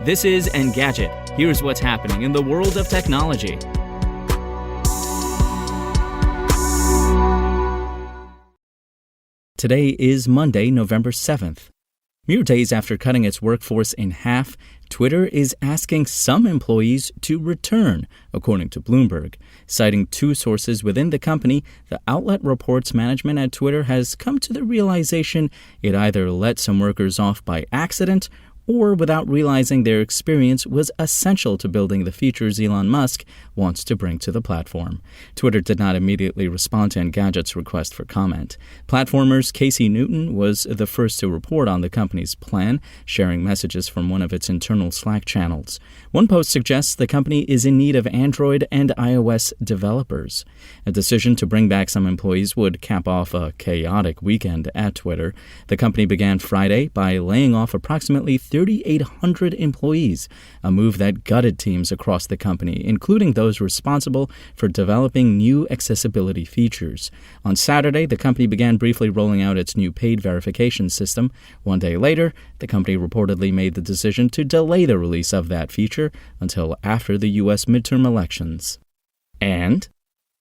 This is Engadget. Here's what's happening in the world of technology. Today is Monday, November 7th. Mere days after cutting its workforce in half, Twitter is asking some employees to return, according to Bloomberg. Citing two sources within the company, the outlet reports management at Twitter has come to the realization it either let some workers off by accident or without realizing their experience was essential to building the features Elon Musk wants to bring to the platform. Twitter did not immediately respond to Engadget's request for comment. Platformer's Casey Newton was the first to report on the company's plan, sharing messages from one of its internal Slack channels. One post suggests the company is in need of Android and iOS developers. A decision to bring back some employees would cap off a chaotic weekend at Twitter. The company began Friday by laying off approximately 3,800 employees, a move that gutted teams across the company, including those responsible for developing new accessibility features. On Saturday, the company began briefly rolling out its new paid verification system. One day later, the company reportedly made the decision to delay the release of that feature until after the U.S. midterm elections. And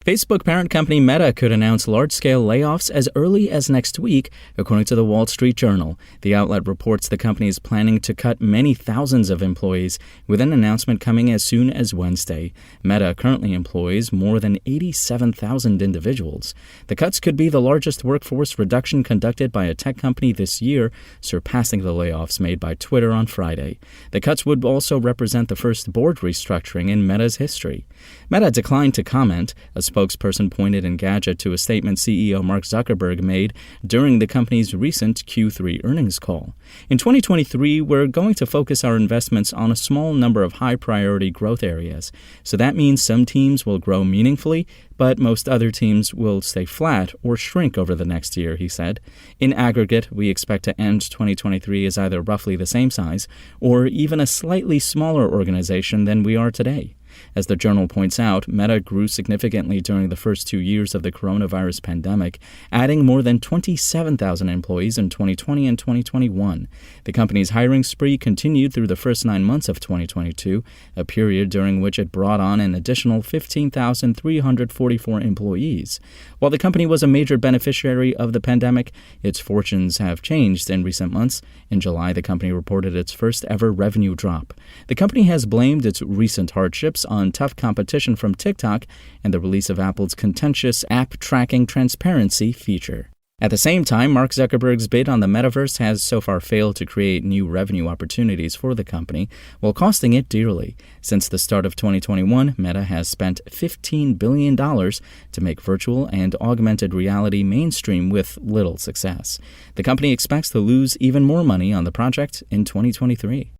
Facebook parent company Meta could announce large-scale layoffs as early as next week, according to the Wall Street Journal. The outlet reports the company is planning to cut many thousands of employees, with an announcement coming as soon as Wednesday. Meta currently employs more than 87,000 individuals. The cuts could be the largest workforce reduction conducted by a tech company this year, surpassing the layoffs made by Twitter on Friday. The cuts would also represent the first board restructuring in Meta's history. Meta declined to comment. A spokesperson pointed Engadget to a statement CEO Mark Zuckerberg made during the company's recent Q3 earnings call. In 2023, we're going to focus our investments on a small number of high-priority growth areas. So that means some teams will grow meaningfully, but most other teams will stay flat or shrink over the next year, he said. In aggregate, we expect to end 2023 as either roughly the same size or even a slightly smaller organization than we are today. As the journal points out, Meta grew significantly during the first 2 years of the coronavirus pandemic, adding more than 27,000 employees in 2020 and 2021. The company's hiring spree continued through the first 9 months of 2022, a period during which it brought on an additional 15,344 employees. While the company was a major beneficiary of the pandemic, its fortunes have changed in recent months. In July, the company reported its first ever revenue drop. The company has blamed its recent hardships on tough competition from TikTok and the release of Apple's contentious app tracking transparency feature. At the same time, Mark Zuckerberg's bid on the metaverse has so far failed to create new revenue opportunities for the company, while costing it dearly. Since the start of 2021, Meta has spent $15 billion to make virtual and augmented reality mainstream with little success. The company expects to lose even more money on the project in 2023.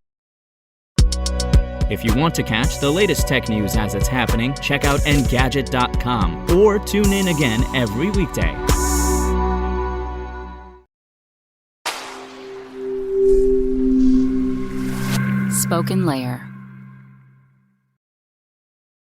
If you want to catch the latest tech news as it's happening, check out Engadget.com or tune in again every weekday. SpokenLayer.